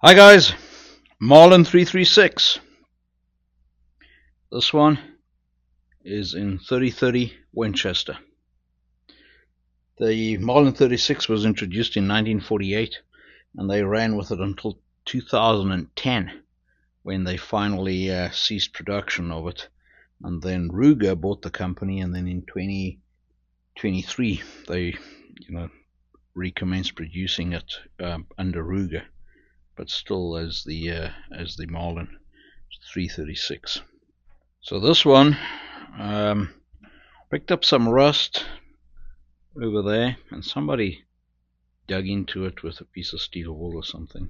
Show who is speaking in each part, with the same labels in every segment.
Speaker 1: Hi guys, Marlin 336. This one is in 3030 Winchester. The Marlin 36 was introduced in 1948 and they ran with it until 2010 when they finally ceased production of it. And then Ruger bought the company, and then in 2023 they recommenced producing it under Ruger, but still as the Marlin 336. So this one picked up some rust over there, and somebody dug into it with a piece of steel wool or something,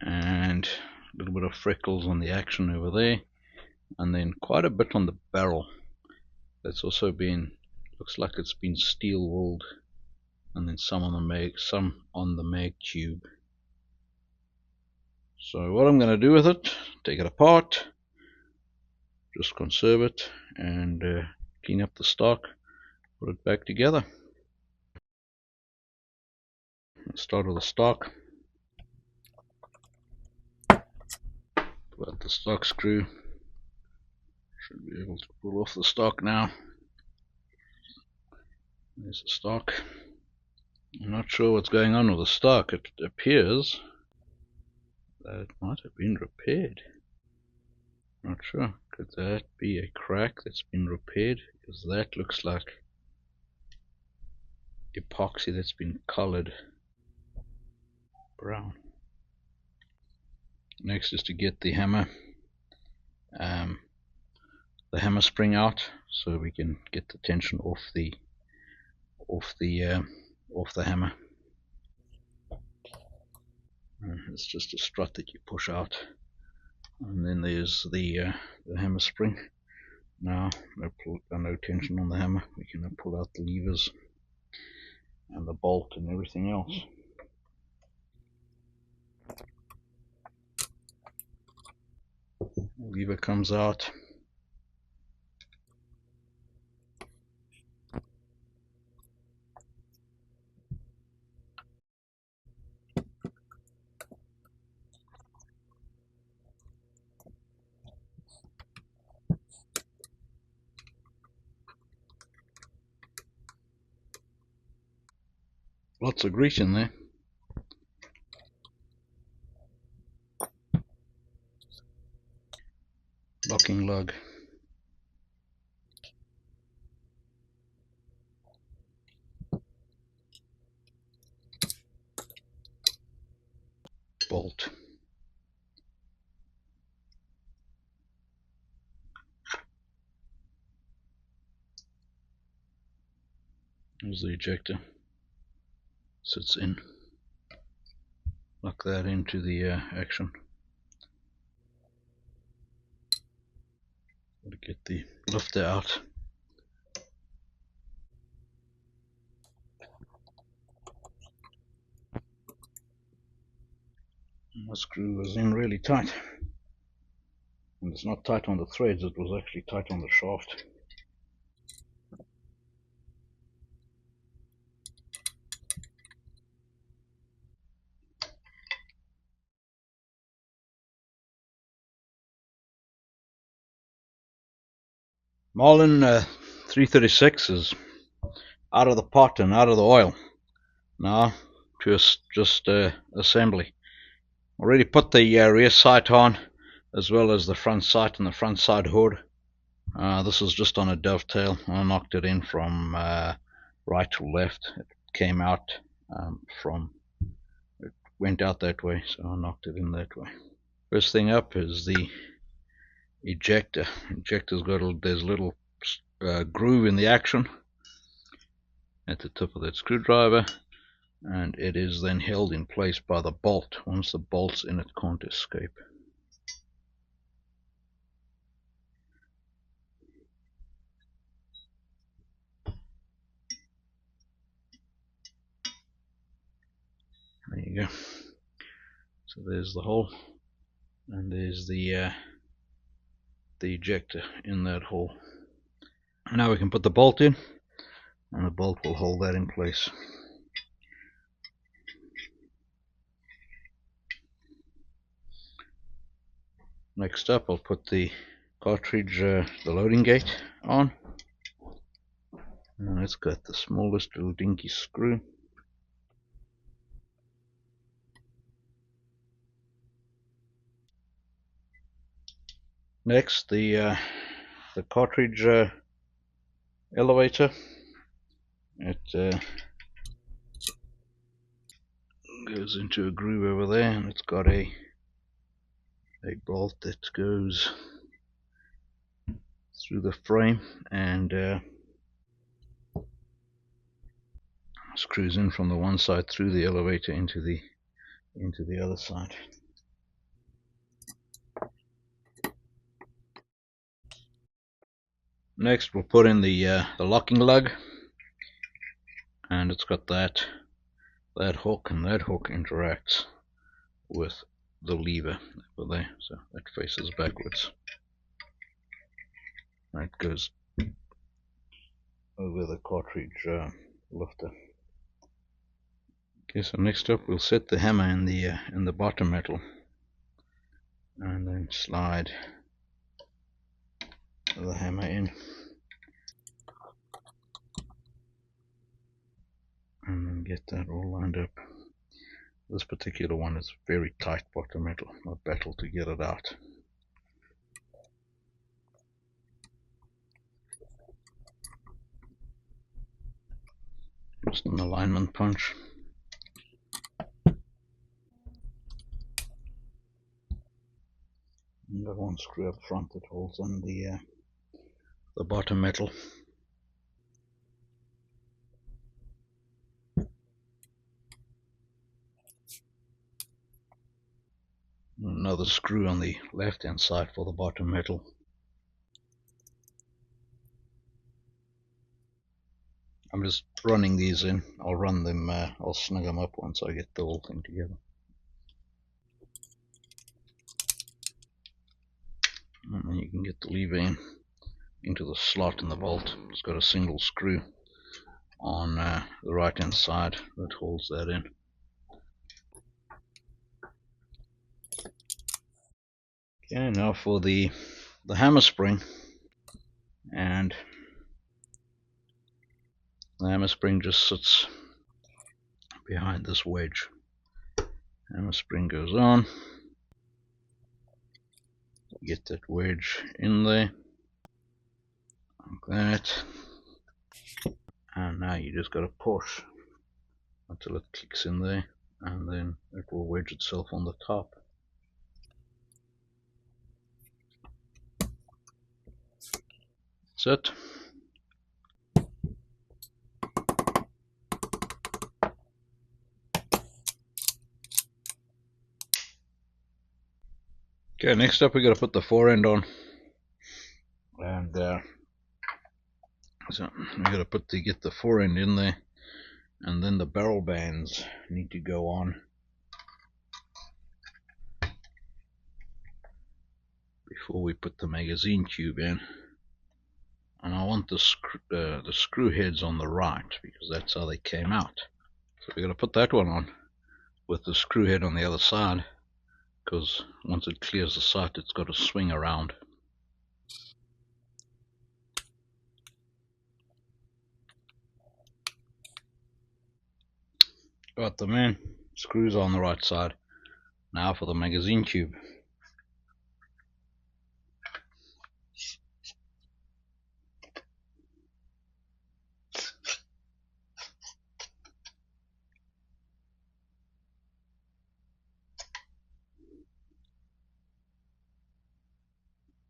Speaker 1: and a little bit of freckles on the action over there, and then quite a bit on the barrel. That's also been, looks like it's been steel wooled, and then some on the mag tube. So what I'm going to do with it, take it apart, just conserve it, and clean up the stock, put it back together. Let's start with the stock. Pull out the stock screw. Should be able to pull off the stock now. There's the stock. I'm not sure what's going on with the stock. It appears that it might have been repaired. Not sure. Could that be a crack that's been repaired? Because that looks like epoxy that's been colored brown. Next is to get the hammer spring out, so we can get the tension off the hammer. It's just a strut that you push out, and then there's the hammer spring. Now no tension on the hammer. We can pull out the levers and the bolt and everything else. The lever comes out. Lots of grease in there. Locking lug. Bolt. There's the ejector. Sits in. Lock that into the action. Got to get the lifter out. The screw was in really tight, and it's not tight on the threads, it was actually tight on the shaft. Marlin 336 is out of the pot and out of the oil. Now just assembly. Already put the rear sight on, as well as the front sight and the front side hood. This is just on a dovetail. I knocked it in from right to left. It came out it went out that way, so I knocked it in that way. First thing up is the ejector. Ejector's got there's a little groove in the action at the tip of that screwdriver, and it is then held in place by the bolt. Once the bolt's in, it can't escape. There you go. So there's the hole, and there's the ejector in that hole. Now we can put the bolt in, and the bolt will hold that in place. Next up, I'll put the cartridge, the loading gate on. And it's got the smallest little dinky screw. Next, the cartridge elevator. It goes into a groove over there, and it's got a bolt that goes through the frame and screws in from the one side through the elevator into the other side. Next, we'll put in the locking lug, and it's got that hook, and that hook interacts with the lever over there, so that faces backwards. That goes over the cartridge lifter. Okay, so next up we'll set the hammer in the bottom metal, and then slide the hammer in, and then get that all lined up. This particular one is very tight bottom metal, a battle to get it out. Just an alignment punch. And got one screw up front that holds on the bottom metal. Another screw on the left hand side for the bottom metal. I'm just running these in. I'll run them, I'll snug them up once I get the whole thing together. And then you can get the lever into the slot in the bolt. It's got a single screw on the right hand side that holds that in. Okay, now for the hammer spring. And the hammer spring just sits behind this wedge. Hammer spring goes on. Get that wedge in there, like that, and now you just got to push until it clicks in there, and then it will wedge itself on the top. That's it. Okay, next up we got to put the forend on, and so we got to get the forend in there, and then the barrel bands need to go on before we put the magazine tube in. And I want the screw heads on the right, because that's how they came out. So we're going to put that one on with the screw head on the other side, because once it clears the sight, it's got to swing around. Got them in. Screws on the right side. Now for the magazine tube.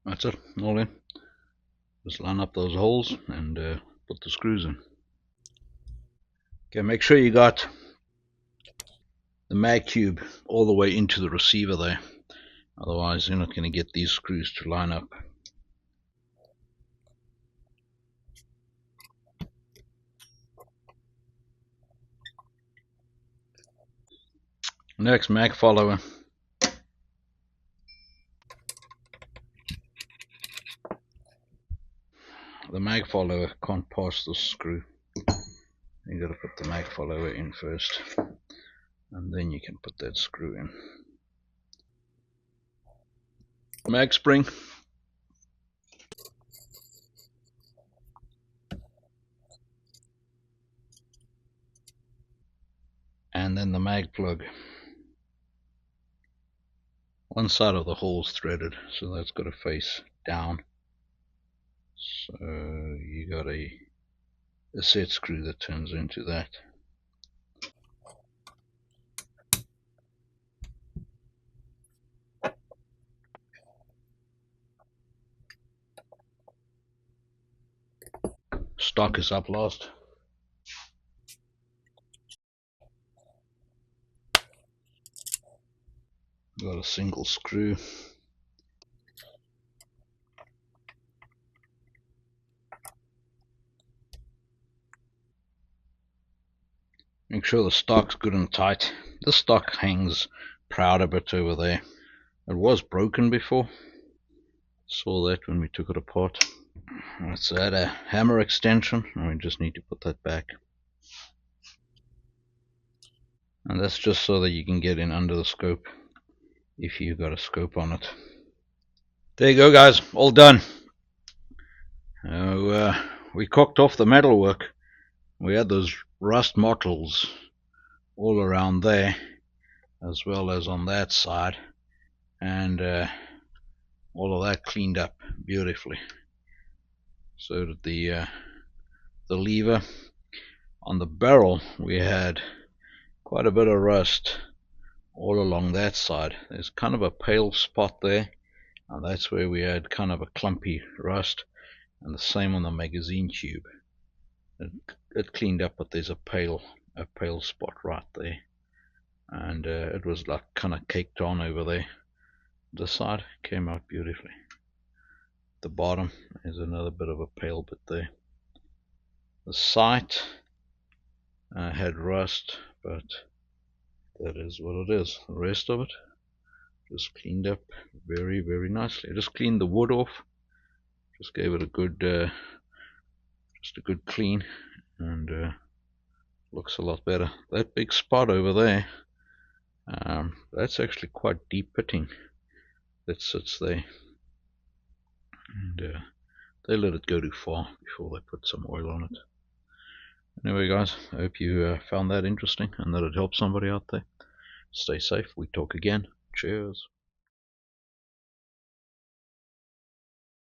Speaker 1: That's it, all in. Just line up those holes and put the screws in. Okay, make sure you got the mag tube all the way into the receiver there. Otherwise you're not going to get these screws to line up. Next, mag follower. The mag follower can't pass the screw. You got to put the mag follower in first, and then you can put that screw in. mag spring, and then the mag plug. One side of the hole is threaded, so that's got to face down. So you got a set screw that turns into that. Stock is up last. Got a single screw. Make sure the stock's good and tight. The stock hangs proud a bit over there. It was broken before. Saw that when we took it apart. Let's add a hammer extension, and we just need to put that back. And that's just so that you can get in under the scope if you've got a scope on it. There you go, guys, all done. We cocked off the metalwork. We had those rust mottles all around there, as well as on that side, and all of that cleaned up beautifully. So did the lever. On the barrel we had quite a bit of rust all along that side. There's kind of a pale spot there, and that's where we had kind of a clumpy rust, and the same on the magazine tube. It cleaned up, but there's a pale spot right there, and it was like kind of caked on over there. The side came out beautifully. The bottom is another bit of a pale bit there. The sight had rust, but that is what it is. The rest of it just cleaned up very, very nicely. I just cleaned the wood off, just gave it a good clean, and looks a lot better. That big spot over there, that's actually quite deep pitting that sits there, and they let it go too far before they put some oil on it. Anyway, guys, I hope you found that interesting and that it helped somebody out there. Stay safe. We talk again. Cheers.